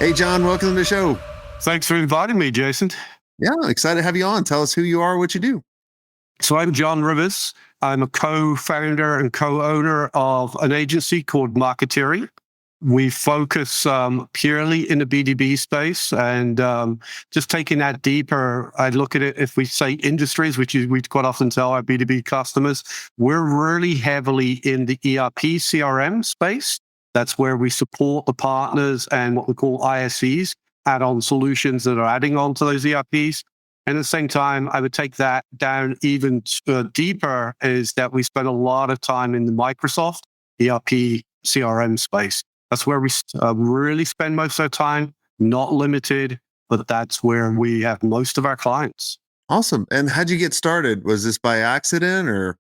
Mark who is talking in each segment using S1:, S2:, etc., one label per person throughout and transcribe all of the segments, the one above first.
S1: Hey, John, welcome to the show.
S2: Thanks for inviting me, Jason.
S1: Yeah, excited to have you on. Tell us who you are, what you do.
S2: So I'm John Rivers. I'm a co-founder and co-owner of an agency called Marketeering. We focus purely in the B2B space, and just taking that deeper, I look at it, if we say industries, which is we quite often tell our B2B customers, we're really heavily in the ERP CRM space. That's where we support the partners and what we call ISVs, add-on solutions that are adding on to those ERPs. And at the same time, I would take that down even deeper, is that we spend a lot of time in the Microsoft ERP CRM space. That's where we really spend most of our time, not limited, but that's where we have most of our clients.
S1: Awesome. And how'd you get started? Was this by accident or?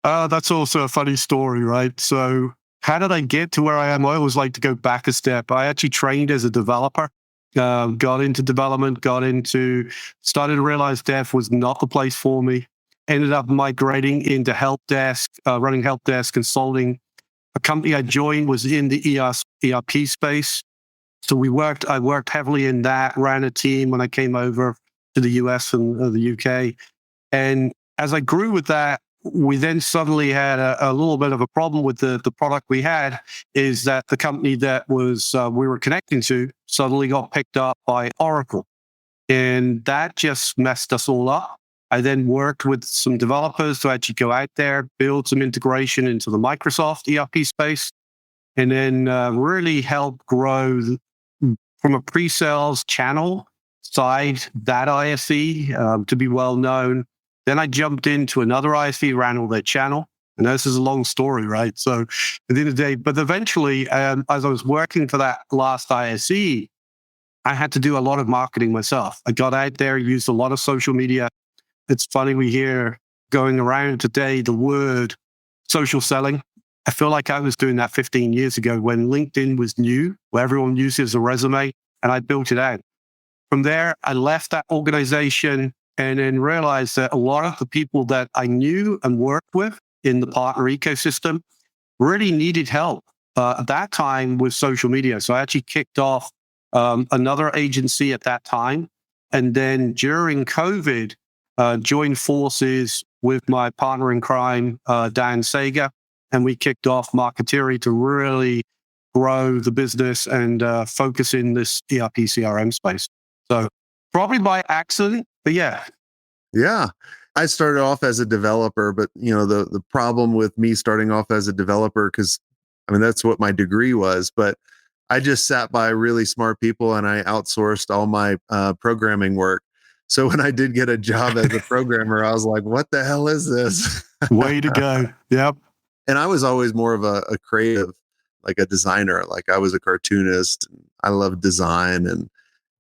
S2: That's also a funny story, right? So how did I get to where I am? I always like to go back a step. I actually trained as a developer, got into development, started to realize dev was not the place for me. Ended up migrating into help desk, running help desk consulting. A company I joined was in the ERP space. So I worked heavily in that, ran a team when I came over to the US and the UK. And as I grew with that, we then suddenly had a little bit of a problem with the product we had, is that the company that we were connecting to suddenly got picked up by Oracle. And that just messed us all up. I then worked with some developers to actually go out there, build some integration into the Microsoft ERP space, and then really help grow from a pre-sales channel side, that ISV to be well known. Then I jumped into another ISV, ran all their channel. And this is a long story, right? So at the end of the day, but eventually, as I was working for that last ISV, I had to do a lot of marketing myself. I got out there, used a lot of social media. It's funny, we hear going around today the word social selling. I feel like I was doing that 15 years ago when LinkedIn was new, where everyone uses a resume, and I built it out. From there, I left that organization and then realized that a lot of the people that I knew and worked with in the partner ecosystem really needed help at that time with social media. So I actually kicked off another agency at that time. And then during COVID, joined forces with my partner in crime, Dan Sager, and we kicked off Marketeering to really grow the business and focus in this ERP CRM space. So probably by accident, but yeah.
S1: Yeah. I started off as a developer, but the problem with me starting off as a developer, because that's what my degree was, but I just sat by really smart people and I outsourced all my programming work. So when I did get a job as a programmer, I was like, what the hell is this?
S2: Way to go. Yep.
S1: And I was always more of a creative, like a designer. Like I was a cartoonist. I loved design.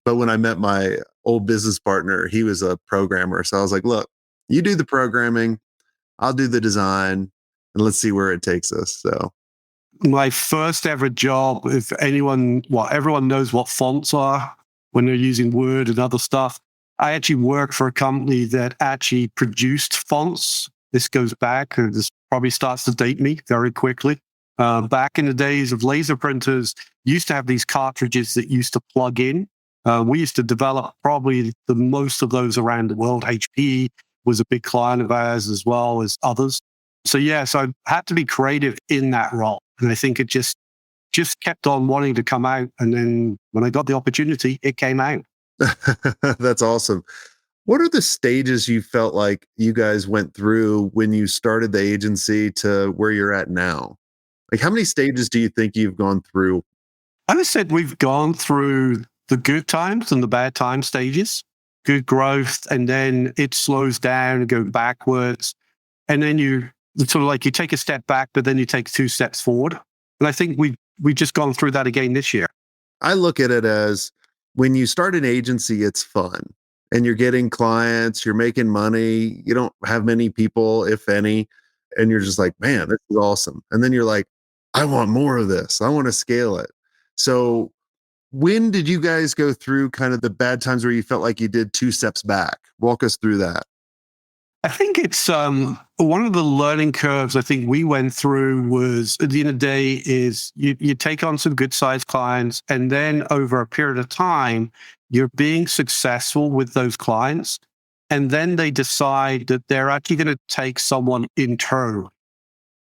S1: But when I met my old business partner, he was a programmer. So I was like, look, you do the programming, I'll do the design, and let's see where it takes us. So
S2: my first ever job, everyone knows what fonts are when they're using Word and other stuff. I actually worked for a company that actually produced fonts. This goes back, and this probably starts to date me very quickly. Back in the days of laser printers, used to have these cartridges that used to plug in. We used to develop probably the most of those around the world. HP was a big client of ours, as well as others. So I had to be creative in that role. And I think it just kept on wanting to come out. And then when I got the opportunity, it came out.
S1: That's awesome. What are the stages you felt like you guys went through when you started the agency to where you're at now? Like, how many stages do you think you've gone through?
S2: I would say we've gone through the good times and the bad time stages, good growth, and then it slows down and go backwards. And then you take a step back, but then you take 2 steps forward. And I think we've just gone through that again this year.
S1: I look at it as when you start an agency, it's fun and you're getting clients, you're making money. You don't have many people, if any, and you're just like, man, this is awesome. And then you're like, I want more of this. I want to scale it. So when did you guys go through kind of the bad times where you felt like you did 2 steps back? Walk us through that.
S2: I think it's one of the learning curves I think we went through was at the end of the day is you take on some good sized clients, and then over a period of time, you're being successful with those clients. And then they decide that they're actually going to take someone internal.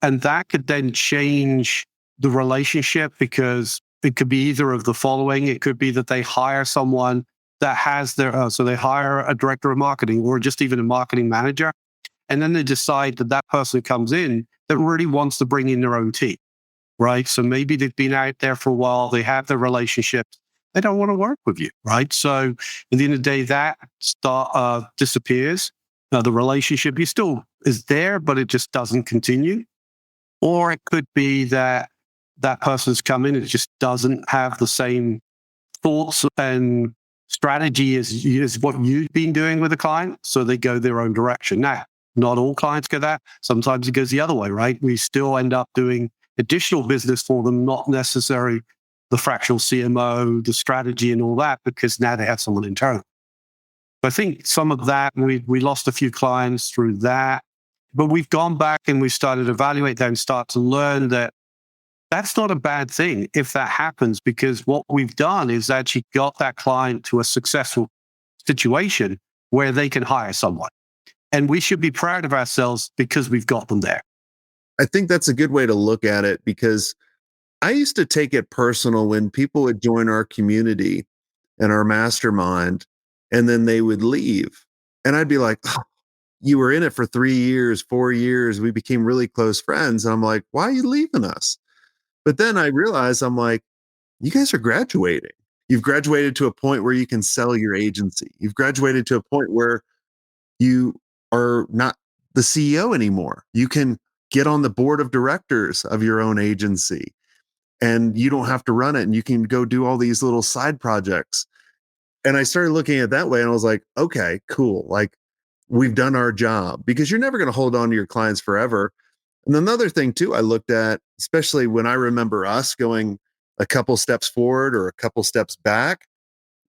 S2: And that could then change the relationship because it could be either of the following. It could be that they hire someone that has so they hire a director of marketing or just even a marketing manager. And then they decide that that person comes in that really wants to bring in their own team, right? So maybe they've been out there for a while, they have their relationships, they don't want to work with you, right? So at the end of the day, that disappears. The relationship you still is there, but it just doesn't continue. Or it could be that that person's come in and just doesn't have the same thoughts and strategy as what you've been doing with a client. So they go their own direction. Now, not all clients go that. Sometimes it goes the other way, right? We still end up doing additional business for them, not necessarily the fractional CMO, the strategy and all that, because now they have someone internal. I think some of that, we lost a few clients through that, but we've gone back and we've started to evaluate that and start to learn that that's not a bad thing if that happens, because what we've done is actually got that client to a successful situation where they can hire someone. And we should be proud of ourselves because we've got them there.
S1: I think that's a good way to look at it because I used to take it personal when people would join our community and our mastermind and then they would leave. And I'd be like, oh, you were in it for 3 years, 4 years. We became really close friends. And I'm like, why are you leaving us? But then I realized I'm like, you guys are graduating. You've graduated to a point where you can sell your agency. You've graduated to a point where you are not the CEO anymore. You can get on the board of directors of your own agency and you don't have to run it and you can go do all these little side projects. And I started looking at it that way and I was like, okay, cool. Like we've done our job because you're never going to hold on to your clients forever. And another thing too, I looked at, especially when I remember us going a couple steps forward or a couple steps back,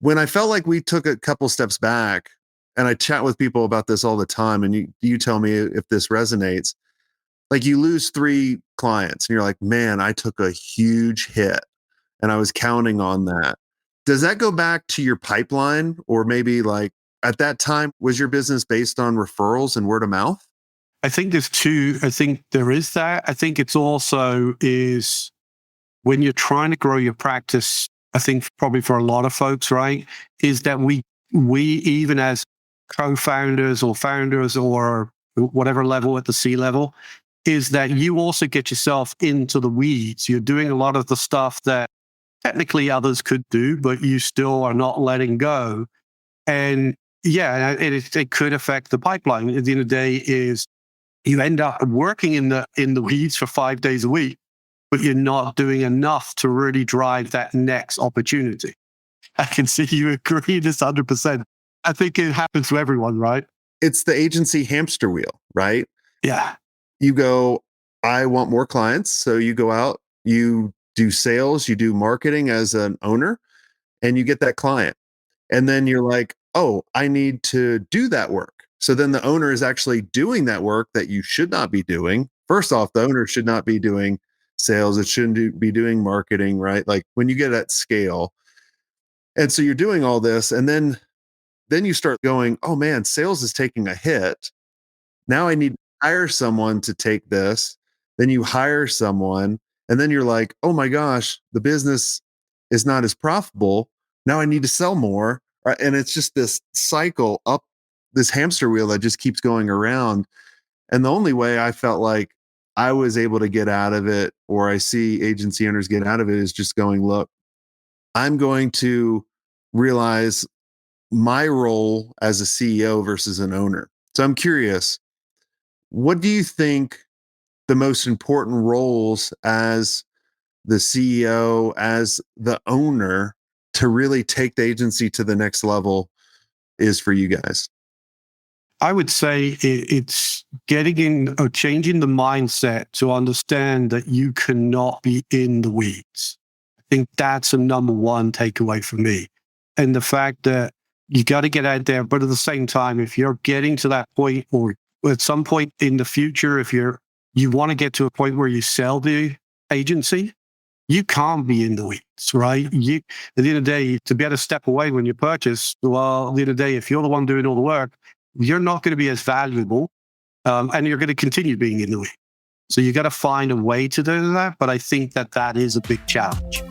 S1: when I felt like we took a couple steps back, and I chat with people about this all the time, and you tell me if this resonates. Like you lose 3 clients and you're like, man, I took a huge hit and I was counting on that. Does that go back to your pipeline? Or maybe like at that time, was your business based on referrals and word of mouth?
S2: I think there's two. I think there is that. I think it's also is when you're trying to grow your practice, I think probably for a lot of folks, right, is that we even as co-founders or founders or whatever level at the C level, is that you also get yourself into the weeds. You're doing a lot of the stuff that technically others could do, but you still are not letting go. And yeah, it could affect the pipeline. At the end of the day, is you end up working in the weeds for 5 days a week, but you're not doing enough to really drive that next opportunity. I can see you agree this 100%. I think it happens to everyone, right?
S1: It's the agency hamster wheel, right?
S2: Yeah.
S1: You go, I want more clients. So you go out, you do sales, you do marketing as an owner, and you get that client. And then you're like, oh, I need to do that work. So then the owner is actually doing that work that you should not be doing. First off, the owner should not be doing sales. It shouldn't be doing marketing, right? Like when you get at scale. And so you're doing all this. And then you start going, oh man, sales is taking a hit. Now I need to hire someone to take this. Then you hire someone. And then you're like, oh my gosh, the business is not as profitable. Now I need to sell more. Right? And it's just this cycle up this hamster wheel that just keeps going around. And the only way I felt like I was able to get out of it, or I see agency owners get out of it, is just going, look, I'm going to realize my role as a CEO versus an owner. So I'm curious, what do you think the most important roles as the CEO, as the owner, to really take the agency to the next level is for you guys?
S2: I would say it's getting in or changing the mindset to understand that you cannot be in the weeds. I think that's a number one takeaway for me. And the fact that you got to get out there, but at the same time, if you're getting to that point or at some point in the future, if you want to get to a point where you sell the agency, you can't be in the weeds, right? You, at the end of the day, to be able to step away when you purchase, well, at the end of the day, if you're the one doing all the work, you're not going to be as valuable, and you're going to continue being in the weeds. So you got to find a way to do that. But I think that is a big challenge.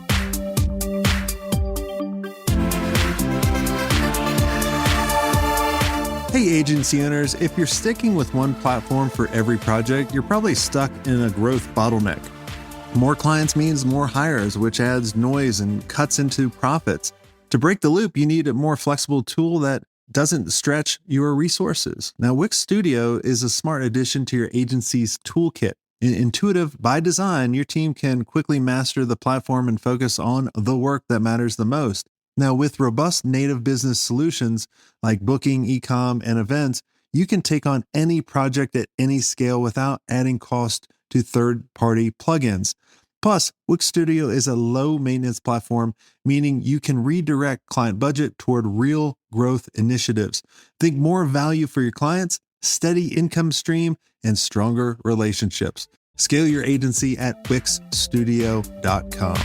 S1: Hey, agency owners, if you're sticking with one platform for every project, you're probably stuck in a growth bottleneck. More clients means more hires, which adds noise and cuts into profits. To break the loop, you need a more flexible tool that doesn't stretch your resources. Now, Wix Studio is a smart addition to your agency's toolkit. Intuitive by design, your team can quickly master the platform and focus on the work that matters the most. Now, with robust native business solutions like booking, e-com, and events, you can take on any project at any scale without adding cost to third-party plugins. Plus, Wix Studio is a low-maintenance platform, meaning you can redirect client budget toward real growth initiatives. Think more value for your clients, steady income stream, and stronger relationships. Scale your agency at wixstudio.com.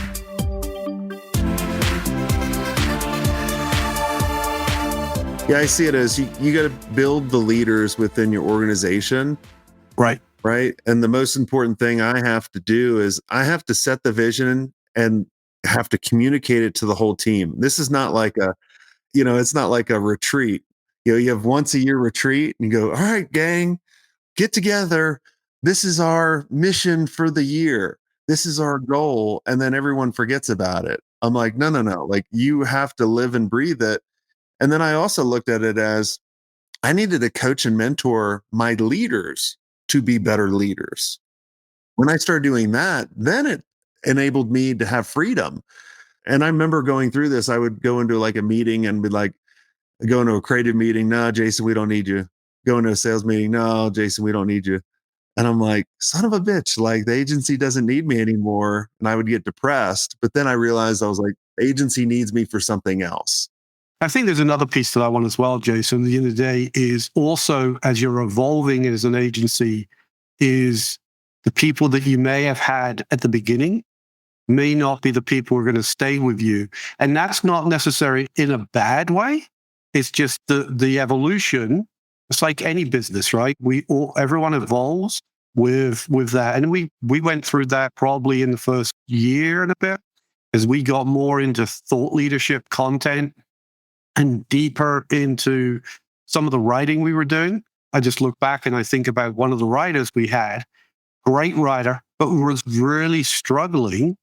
S1: Yeah, I see it as you got to build the leaders within your organization.
S2: Right.
S1: Right. And the most important thing I have to do is I have to set the vision and have to communicate it to the whole team. This is not like it's not like a retreat. You have once a year retreat and you go, all right, gang, get together. This is our mission for the year. This is our goal. And then everyone forgets about it. I'm like, no. Like, you have to live and breathe it. And then I also looked at it as I needed to coach and mentor my leaders to be better leaders. When I started doing that, then it enabled me to have freedom. And I remember going through this. I would go into like a meeting and be like, go into a creative meeting. No, Jason, we don't need you. Go into a sales meeting. No, Jason, we don't need you. And I'm like, son of a bitch, like, the agency doesn't need me anymore. And I would get depressed. But then I realized, I was like, the agency needs me for something else.
S2: I think there's another piece to that one as well, Jason. At the end of the day is also, as you're evolving as an agency, is the people that you may have had at the beginning may not be the people who are going to stay with you. And that's not necessarily in a bad way. It's just the evolution. It's like any business, right? Everyone evolves with that. And we went through that probably in the first year and a bit as we got more into thought leadership content and deeper into some of the writing we were doing. I just look back and I think about one of the writers we had, great writer, but was really struggling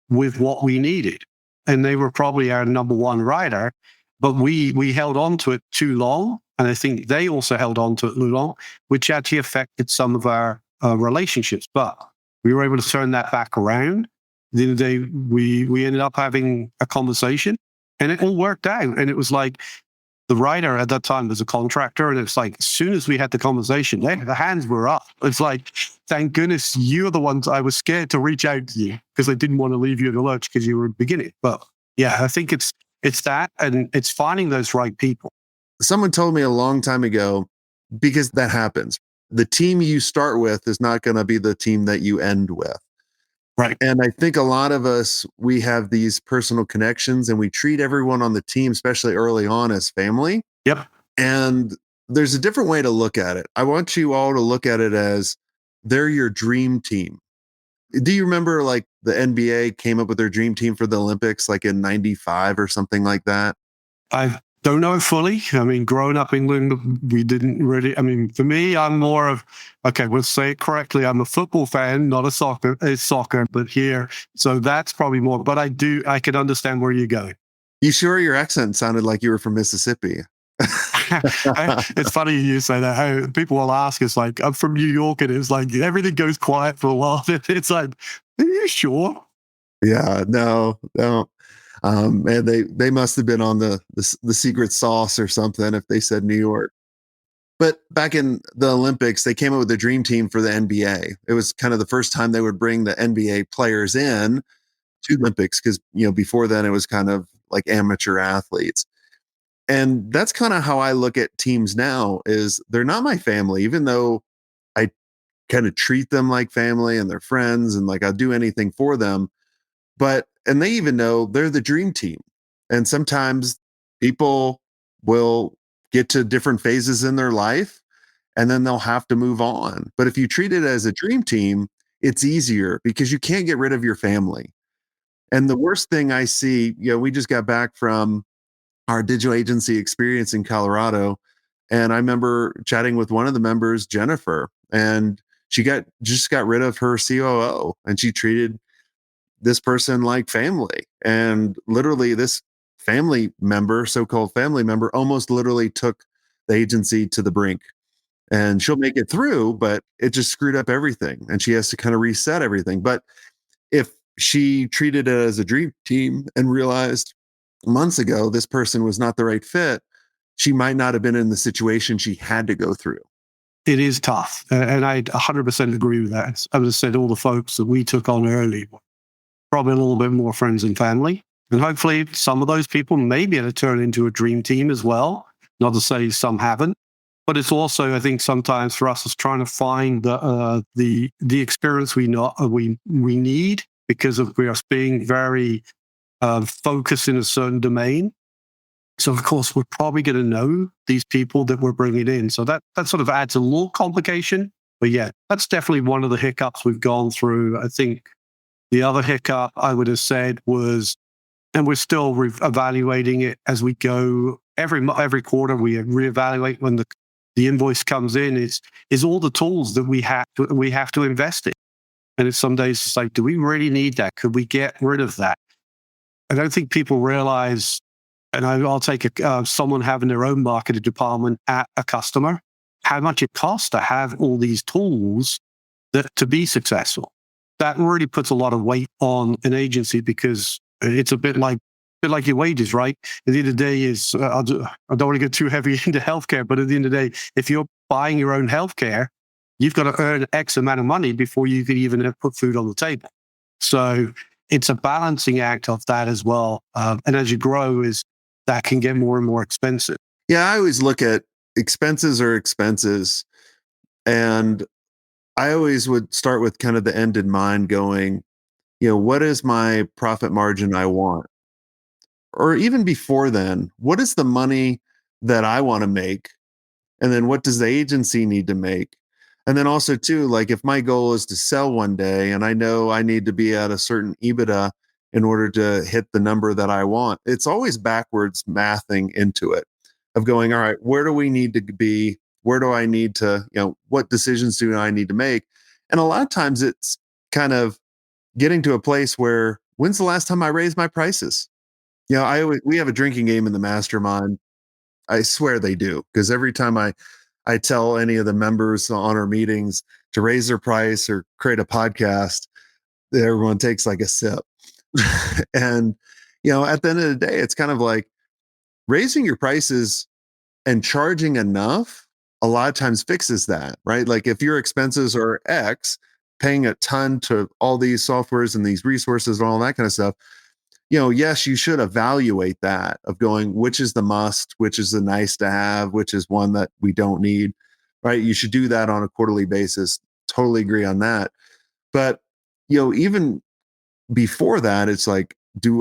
S2: with what we needed. And they were probably our number one writer, but we held on to it too long. And I think they also held on to it too long, which actually affected some of our relationships. But we were able to turn that back around. At the end of the day, we ended up having a conversation. And it all worked out. And it was like the writer at that time was a contractor. And it's like, as soon as we had the conversation, the hands were up. It's like, thank goodness you're the ones. I was scared to reach out to you because I didn't want to leave you in the lurch because you were beginning. But yeah, I think it's that, and it's finding those right people.
S1: Someone told me a long time ago, because that happens. The team you start with is not going to be the team that you end with.
S2: Right.
S1: And I think a lot of us, we have these personal connections and we treat everyone on the team, especially early on, as family.
S2: Yep.
S1: And there's a different way to look at it. I want you all to look at it as they're your dream team. Do you remember, like, the NBA came up with their dream team for the Olympics, like in 95 or something like that?
S2: I don't know it fully. I mean, growing up in England, we didn't really. I mean, for me, I'm more of, okay, we'll say it correctly. I'm a football fan, not a soccer, but here. So that's probably more. But I can understand where you're going.
S1: You sure your accent sounded like you were from Mississippi?
S2: It's funny you say that. How people will ask us, like, I'm from New York, and it's like everything goes quiet for a while. It's like, are you sure?
S1: Yeah, no. And they must have been on the secret sauce or something if they said New York. But back in the Olympics, they came up with a dream team for the NBA. It was kind of the first time they would bring the NBA players in to Olympics because, before then it was kind of like amateur athletes. And that's kind of how I look at teams now is they're not my family, even though I kind of treat them like family and they're friends and like I'll do anything for them. But and they even know they're the dream team. And sometimes people will get to different phases in their life and then they'll have to move on. But if you treat it as a dream team, it's easier because you can't get rid of your family. And the worst thing I see, we just got back from our digital agency experience in Colorado. And I remember chatting with one of the members, Jennifer, and she got rid of her COO and she treated this person like family. And literally, this family member, so called family member, almost literally took the agency to the brink. And she'll make it through, but it just screwed up everything. And she has to kind of reset everything. But if she treated it as a dream team and realized months ago this person was not the right fit, she might not have been in the situation she had to go through.
S2: It is tough. And I 100% agree with that. As I said, all the folks that we took on early were probably a little bit more friends and family. And hopefully some of those people may be able to turn into a dream team as well. Not to say some haven't. But it's also, I think, sometimes for us is trying to find the experience we need because of we are being very focused in a certain domain. So of course we're probably going to know these people that we're bringing in. So that sort of adds a little complication. But yeah, that's definitely one of the hiccups we've gone through. I think the other hiccup I would have said was, and we're still evaluating it as we go. Every quarter we reevaluate when the invoice comes in. Is all the tools that we have to invest in. And it's some days it's like, do we really need that? Could we get rid of that? I don't think people realize, and I'll take someone having their own marketing department at a customer, how much it costs to have all these tools to be successful. That really puts a lot of weight on an agency because it's a bit like your wages, right? At the end of the day, I don't want to get too heavy into healthcare, but at the end of the day, if you're buying your own healthcare, you've got to earn X amount of money before you can even put food on the table. So it's a balancing act of that as well. And as you grow, that can get more and more expensive.
S1: Yeah, I always look at expenses are expenses. And I always would start with kind of the end in mind going, what is my profit margin I want? Or even before then, what is the money that I want to make? And then what does the agency need to make? And then also too, like if my goal is to sell one day and I know I need to be at a certain EBITDA in order to hit the number that I want, it's always backwards mathing into it of going, all right, where do we need to be? Where do I need to, what decisions do I need to make? And a lot of times it's kind of getting to a place where when's the last time I raised my prices? We have a drinking game in the mastermind. I swear they do because every time I tell any of the members on our meetings to raise their price or create a podcast, everyone takes like a sip. And at the end of the day, it's kind of like raising your prices and charging enough a lot of times fixes that, right? Like if your expenses are X, paying a ton to all these softwares and these resources and all that kind of stuff, yes, you should evaluate that of going, which is the must, which is the nice to have, which is one that we don't need, right? You should do that on a quarterly basis. Totally agree on that. But, even before that, it's like,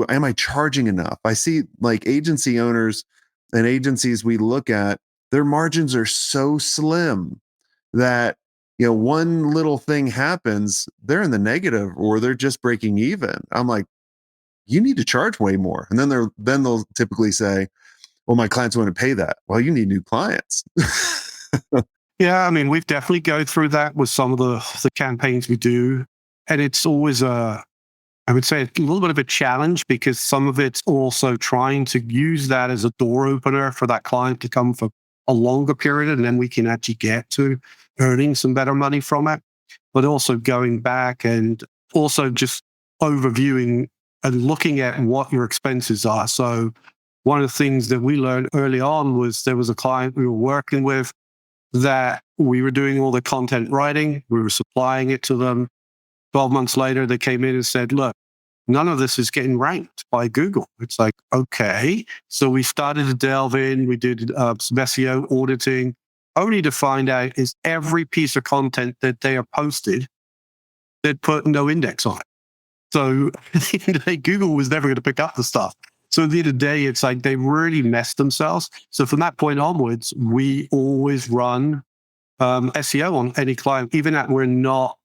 S1: am I charging enough? I see like agency owners and agencies we look at, their margins are so slim that, one little thing happens, they're in the negative or they're just breaking even. I'm like, you need to charge way more. And then they'll typically say, well, my clients want to pay that. Well, you need new clients.
S2: Yeah, I mean, we've definitely go through that with some of the campaigns we do. And it's always I would say a little bit of a challenge because some of it's also trying to use that as a door opener for that client to come for a longer period and then we can actually get to earning some better money from it. But also going back and also just overviewing and looking at what your expenses are. So one of the things that we learned early on was there was a client we were working with that we were doing all the content writing, we were supplying it to them. 12 months later, they came in and said, look, none of this is getting ranked by Google. It's like, okay. So we started to delve in. We did some SEO auditing, only to find out is every piece of content that they are posted, they'd put no index on it. So at the end of the day, Google was never going to pick up the stuff. So at the end of the day, it's like they really messed themselves. So from that point onwards, we always run SEO on any client, even that we're not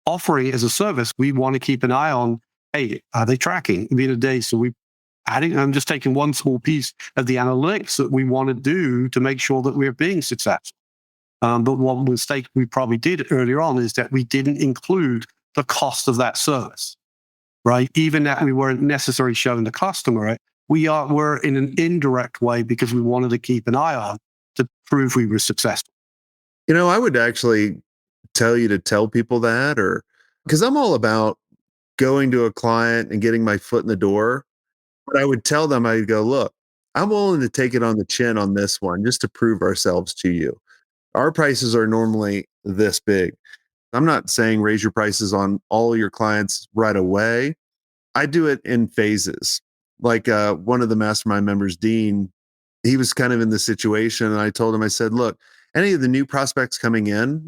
S2: offering it as a service. We want to keep an eye on, hey, are they tracking at the end of the day? So I'm just taking one small piece of the analytics that we want to do to make sure that we're being successful. But one mistake we probably did earlier on is that we didn't include the cost of that service, right? Even that we weren't necessarily showing the customer it, we're in an indirect way because we wanted to keep an eye on to prove we were successful.
S1: I would actually tell you to tell people that, or because I'm all about going to a client and getting my foot in the door. But I would tell them, I'd go, look, I'm willing to take it on the chin on this one just to prove ourselves to you. Our prices are normally this big. I'm not saying raise your prices on all your clients right away. I do it in phases. Like one of the mastermind members, Dean, he was kind of in this situation. And I told him, I said, look, any of the new prospects coming in,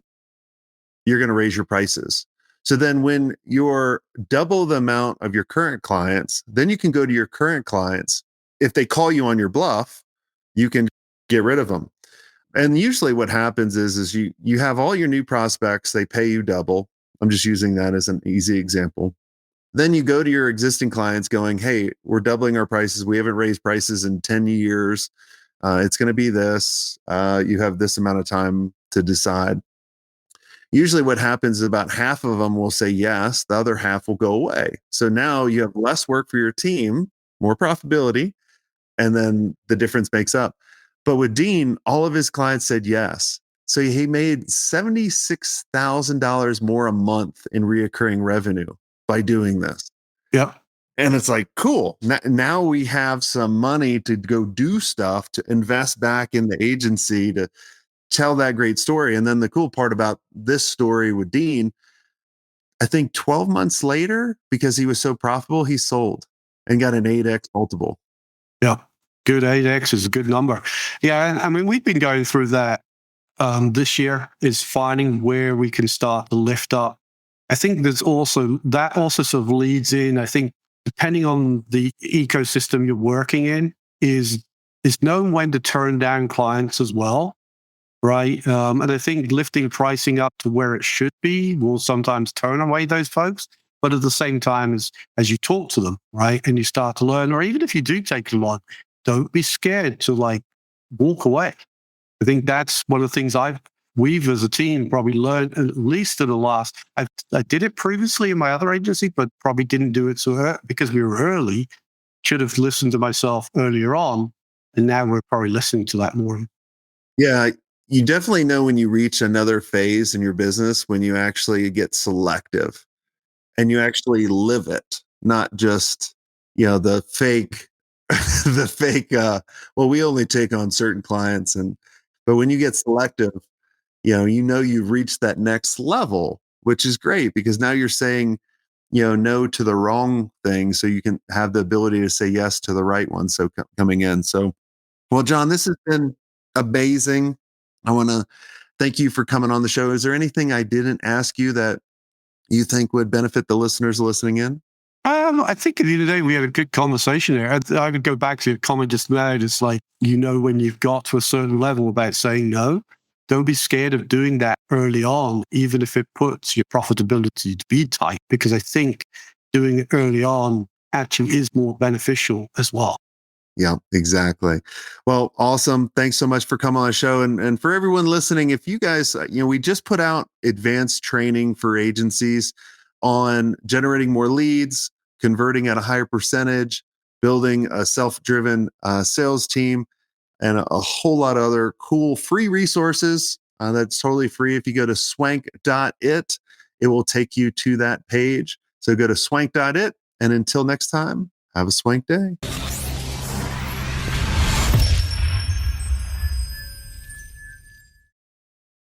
S1: you're going to raise your prices. So then when you're double the amount of your current clients, then you can go to your current clients. If they call you on your bluff, you can get rid of them. And usually what happens is you have all your new prospects, they pay you double. I'm just using that as an easy example. Then you go to your existing clients going, hey, we're doubling our prices. We haven't raised prices in 10 years. It's going to be this. You have this amount of time to decide. Usually what happens is about half of them will say yes, the other half will go away. So now you have less work for your team, more profitability, and then the difference makes up. But with Dean, all of his clients said yes. So he made $76,000 more a month in reoccurring revenue by doing this.
S2: Yeah.
S1: And it's like, cool. Now we have some money to go do stuff, to invest back in the agency, to tell that great story. And then the cool part about this story with Dean, I think 12 months later, because he was so profitable, he sold and got an 8x multiple.
S2: Yeah. Good 8x is a good number. Yeah. I mean, we've been going through that this year, is finding where we can start to lift up. I think that also sort of leads in, I think, depending on the ecosystem you're working in, is knowing when to turn down clients as well. Right. And I think lifting pricing up to where it should be will sometimes turn away those folks. But at the same time, as you talk to them, right, and you start to learn, or even if you do take them on, don't be scared to walk away. I think that's one of the things we've as a team probably learned, at least in the last. I did it previously in my other agency, but probably didn't do it because we were early. Should have listened to myself earlier on, and now we're probably listening to that more.
S1: Yeah, you definitely know when you reach another phase in your business when you actually get selective and you actually live it, not just the fake, the fake. Well, we only take on certain clients, but when you get selective, you've reached that next level, which is great because now you're saying no to the wrong thing, so you can have the ability to say yes to the right one. So coming in, so well, John, this has been amazing. I want to thank you for coming on the show. Is there anything I didn't ask you that you think would benefit the listeners listening in?
S2: I think at the end of the day, we had a good conversation there. I would go back to your comment just now. It's like, when you've got to a certain level about saying no, don't be scared of doing that early on, even if it puts your profitability to be tight, because I think doing it early on actually is more beneficial as well.
S1: Yeah, exactly. Well, awesome. Thanks so much for coming on the show. And for everyone listening, if you guys, we just put out advanced training for agencies on generating more leads, converting at a higher percentage, building a self-driven sales team, and a whole lot of other cool free resources. That's totally free. If you go to swank.it, it will take you to that page. So go to swank.it. And until next time, have a swank day.